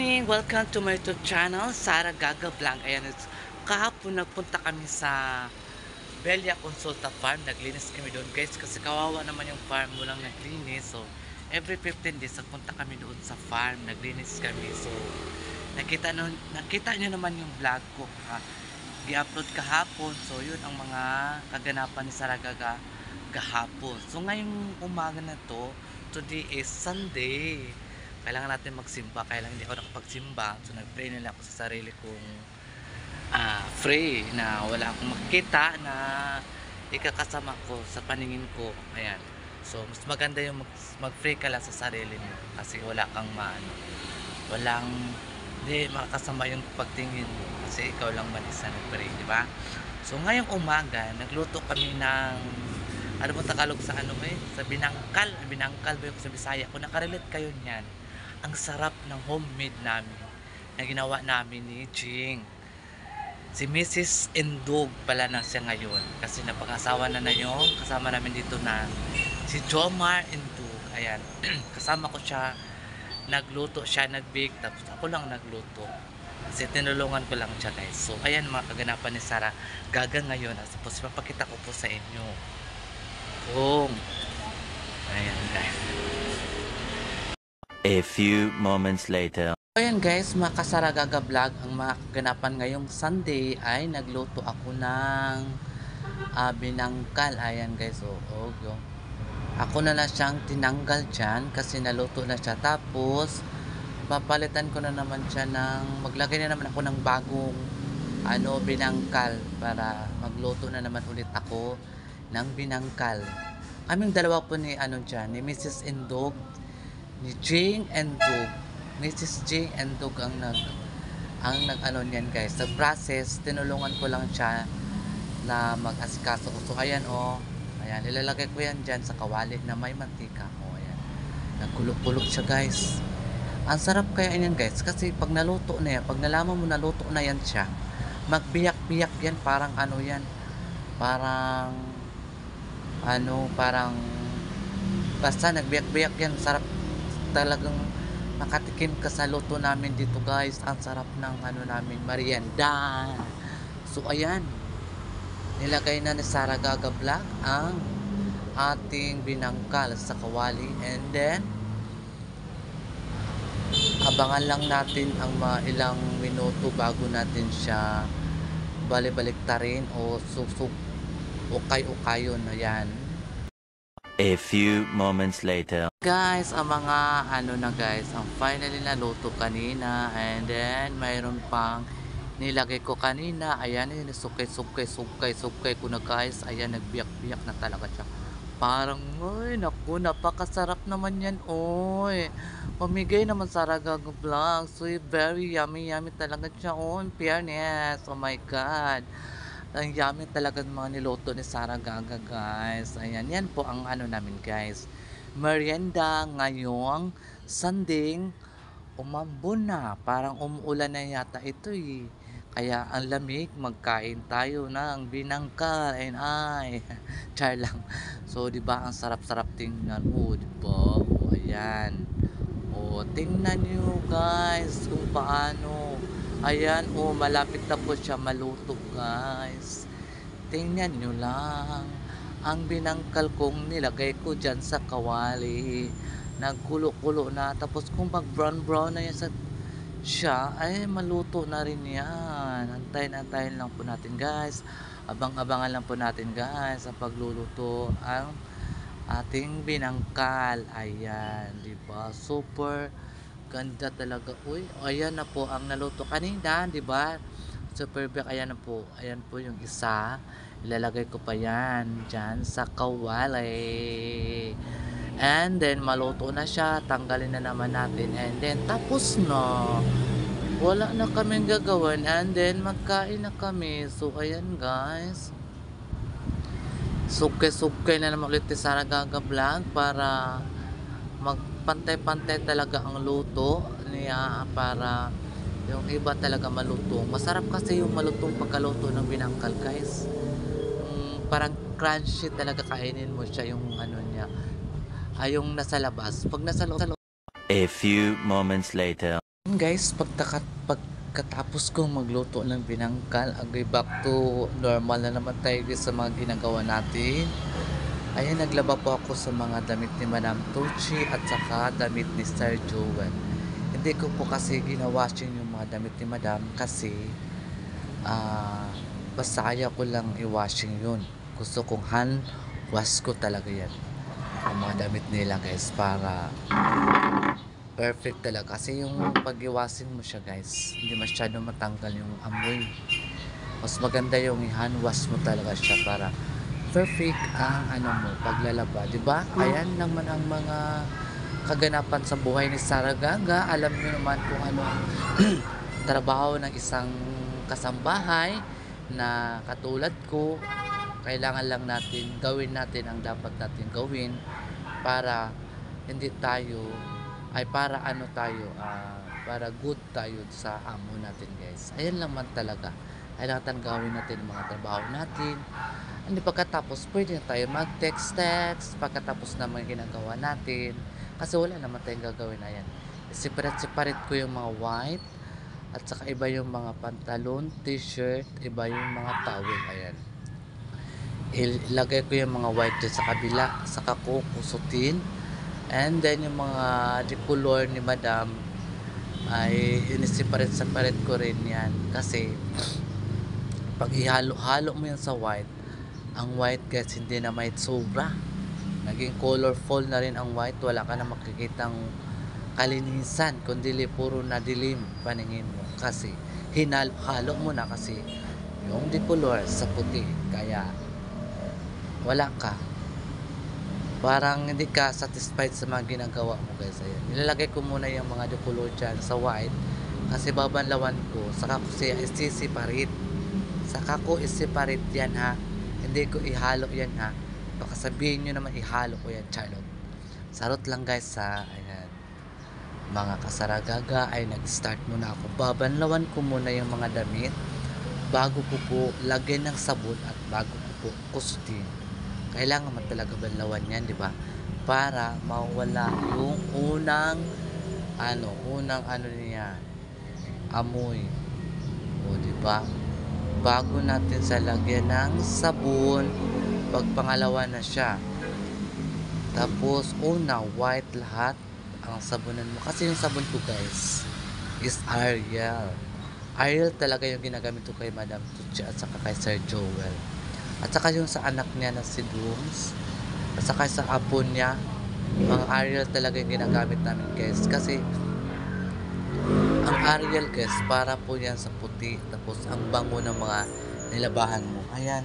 morning! Welcome to my YouTube channel, Sara Gaga Vlog. Ayan, kahapon nagpunta kami sa Belia Consulta Farm. Naglinis kami doon guys kasi kawawa naman yung farm, walang naglinis. So, every 15 days nagpunta kami doon sa farm, naglinis kami. So, nakita nyo naman yung vlog ko i-upload kahapon. So, yun ang mga kaganapan ni Sara Gaga kahapon. So, ngayong umaga na to, today is Sunday. Kailangan natin magsimba, kaya lang hindi ako nakapagsimba. So nag-pray nila ako sa sarili kong free na wala akong makikita na ikakasama ko sa paningin ko. Ayan. So mas maganda yung mag-pray ka lang sa sarili mo kasi wala kang hindi makakasama yung pagtingin mo kasi ikaw lang man isa nag-pray, di ba? So ngayong umaga nagluto kami ng ano mo Tagalog sa sa binangkal ba yung sa Bisaya? Kung nakarelate kayo niyan, ang sarap ng homemade namin na ginawa namin ni Jing. Si Mrs. Indog pala na siya ngayon kasi napag-asawa na yung kasama namin dito na si Jomar Indog. Ayan, kasama ko siya, nagluto siya, nag-bake, tapos ako lang nagluto kasi tinulungan ko lang siya guys. So ayan mga kaganapan ni Sara Gaga ngayon. Tapos papakita ko po sa inyo kung ayan guys. A few moments later. So ayan guys, mga ka-Sara Gaga Vlog, ang mga kaganapan ngayong Sunday ay nagluto ako ng binangkal. Ayan guys, ako na lang siyang tinanggal dyan kasi naluto na siya. Tapos papalitan ko na naman siya maglagay na naman ako ng bagong binangkal para magluto na naman ulit ako ng binangkal. Kaming dalawa po ni ni Mrs. Indog, ni Jing Endog. Mrs. Jing Endog ang nag niyan guys. Sa process, tinulungan ko lang siya na mag-asikaso. So ayan ayan, ilalagay ko yan dyan sa kawali na may mantika. Ayan, nagkulog-kulog siya guys. Ang sarap kaya yan guys kasi pag naluto na yan, pag nalaman mo naluto na yan siya, magbiyak-biyak yan, parang parang basta nagbiyak-biyak yan. Sarap talagang makatikim ka sa luto namin dito guys. Ang sarap ng namin merienda. So ayan, nilagay na ni Sara Gaga Vlog ang ating binangkal sa kawali, and then abangan lang natin ang ilang minuto bago natin siya balik-baliktarin o ukay-ukayon. Ayan A few moments later. guys, ang mga guys, ang finally naluto kanina, and then mayroon pang nilagay ko kanina. Ayan, sukay ko na guys. Ayan, nagbiyak-biyak na talaga siya. Parang, naku, napakasarap naman yan, pamigay naman Sara Gaga Vlog. So, very yummy talaga siya, in fairness. Oh my God. Ang yummy talaga ng mga niluto ni Sara Gaga guys. Ayan, yan po ang namin guys. Merienda ngayong Sunday. Umambon na. Parang umuulan na yata ito Kaya ang lamig, magkain tayo ng binangkal. Char lang. So, di ba ang sarap-sarap tingnan. Di ba? Ayan. Tingnan niyo guys kung paano. Ayan, malapit na po siya maluto guys. Tingnan nyo lang ang binangkal kong nilagay ko dyan sa kawali. Nagkulo-kulo na. Tapos kung mag-brown na yan siya, ay maluto na rin yan. Antayin lang po natin guys. Abang-abangan lang po natin guys ang pagluluto ang ating binangkal. Ayan, diba? Super ganda talaga. Ayan na po ang naluto kanina, di ba? Super big. Ayan na po. Ayan po yung isa. Ilalagay ko pa yan dyan sa kawali. And then maluto na siya. Tanggalin na naman natin. And then tapos na. Wala na kaming gagawin. And then magkain na kami. So ayan guys. Sukay na naman ulit ni Sara Gaga Vlog para magpantay-pantay talaga ang luto niya para yung iba talaga malutong. Masarap kasi yung malutong pagkaluto ng binangkal guys. Parang crunchy talaga, kainin mo siya yung niya. Yung nasa labas. Pag nasa loob. A few moments later. guys, pagkatapos kong magluto ng binangkal, agay back to normal na naman tayo guys sa mga ginagawa natin. Ayan, naglaba po ako sa mga damit ni Madam Tucci at saka damit ni Sir Joel. Hindi ko po kasi ginawashing yung mga damit ni Madam kasi basta ayaw ko lang i-washing yun. Gusto kong hand wash ko talaga yan. Ang mga damit nila guys para perfect talaga. Kasi yung pag-iwasin mo siya guys, hindi masyado matanggal yung amoy. Mas maganda yung hand wash mo talaga siya para perfect ang mo paglalaba, 'di ba? Ayan naman ang mga kaganapan sa buhay ni Sara Gaga. Alam niyo naman kung ano trabaho ng isang kasambahay na katulad ko. Kailangan lang natin gawin natin ang dapat natin gawin para hindi tayo para para good tayo sa amo natin guys. Ayan lang man talaga. Kailangan gawin natin ang mga trabaho natin. Hindi pagkatapos pwede na tayo mag-text pagkatapos na mga ginagawa natin. Kasi wala naman tayong gagawin na yan. Separate ko yung mga white at saka iba yung mga pantalon, t-shirt, iba yung mga towel. Ayan. Ilagay ko yung mga white dyan sa kabila, saka ko kusutin. And then yung mga decolor ni Madam ay separate ko rin yan kasi pag ihalo-halo mo yan sa white, ang white guys hindi na may sobra, naging colorful na rin ang white, wala ka na makikitang kalinisan kundi puro na dilim paningin mo kasi hinalo-halo mo na kasi yung decolor sa puti, kaya wala ka, parang hindi ka satisfied sa mga ginagawa mo guys. Ayan, nilalagay ko muna yung mga decolor dyan sa white kasi babanlawan ko, saka ko siya i-separate yan ha, hindi ko ihalo yan ha, baka sabihin nyo naman ihalo ko yan, charot, sarot lang guys ha. Ayan, mga kasaragaga ay nag-start muna ako, babanlawan ko muna yung mga damit bago ko po lagyan ng sabon at bago ko po kusutin. Kailangan man talaga banlawan yan, di ba? Para mawala yung unang niya, amoy. O, di ba? Bago natin sa lagyan ng sabon, pag pangalawa na siya. Tapos, white lahat ang sabunan mo. Kasi yung sabon ko, guys, is Ariel. Ariel talaga yung ginagamit ko kay Madam Tucci at saka kay Sir Joel. At saka yung sa anak niya na si Dooms, at saka sa apo niya, mga Ariel talaga yung ginagamit namin guys. Kasi ang Ariel guys, para po yan sa puti, tapos ang bango ng mga nilabahan mo. Ayan.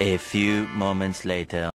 A few moments later.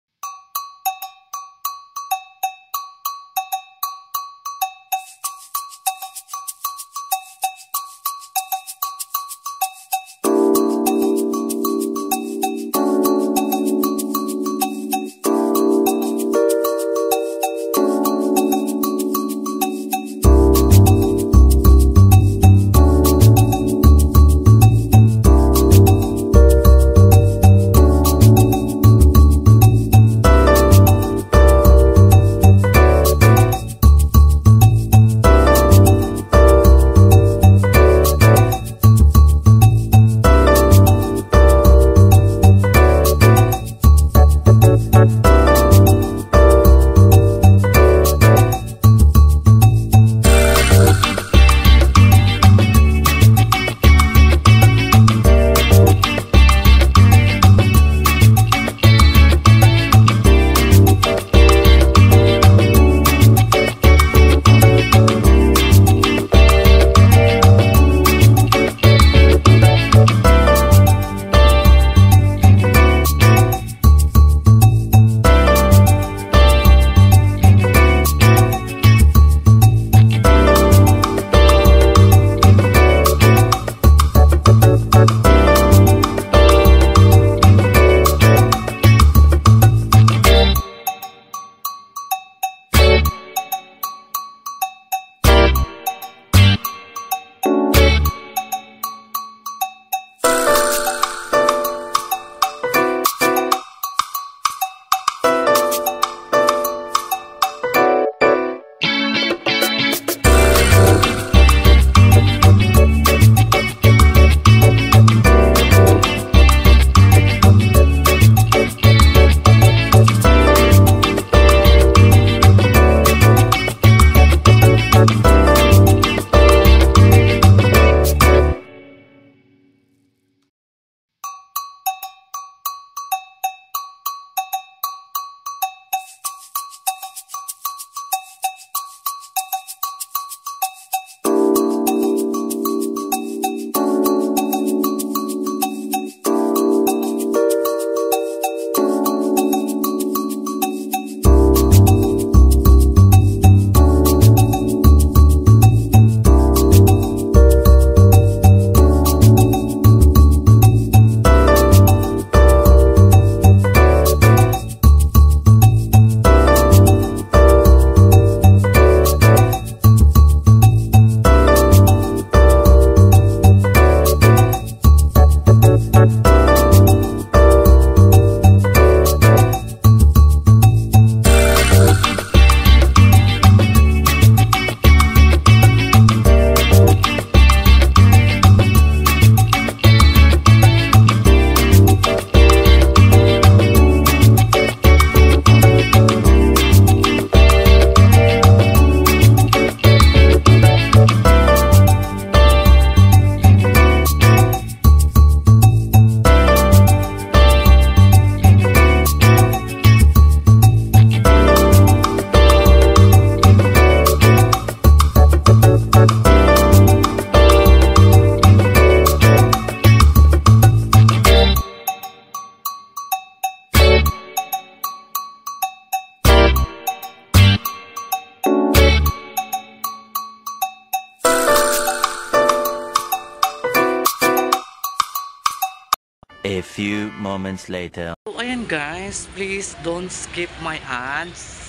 A few moments later. So ayan guys, please don't skip my ads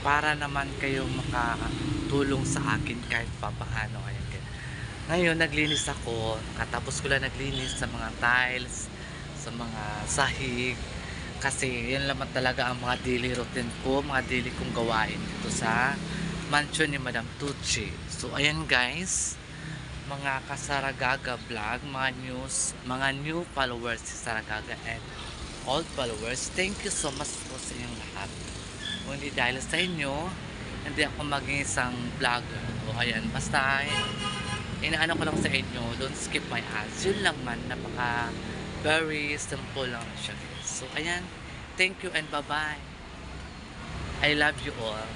para naman kayo makatulong sa akin kahit papaano. Ayan guys. Ngayon naglinis ako, katapos ko lang naglinis sa mga tiles, sa mga sahig, kasi yan naman talaga ang mga daily routine ko, mga daily kong gawain dito sa mansion ni Madam Tucci. So ayan guys, mga kasaragaga vlog, mga new followers si Saragaga and old followers, thank you so much po sa inyong lahat. Kung hindi dahil sa inyo, hindi ako maging isang vlogger. O ayan, basta inaano ko lang sa inyo, don't skip my ads. Yun lang man, napaka very simple lang siya. So ayan, thank you and bye bye. I love you all.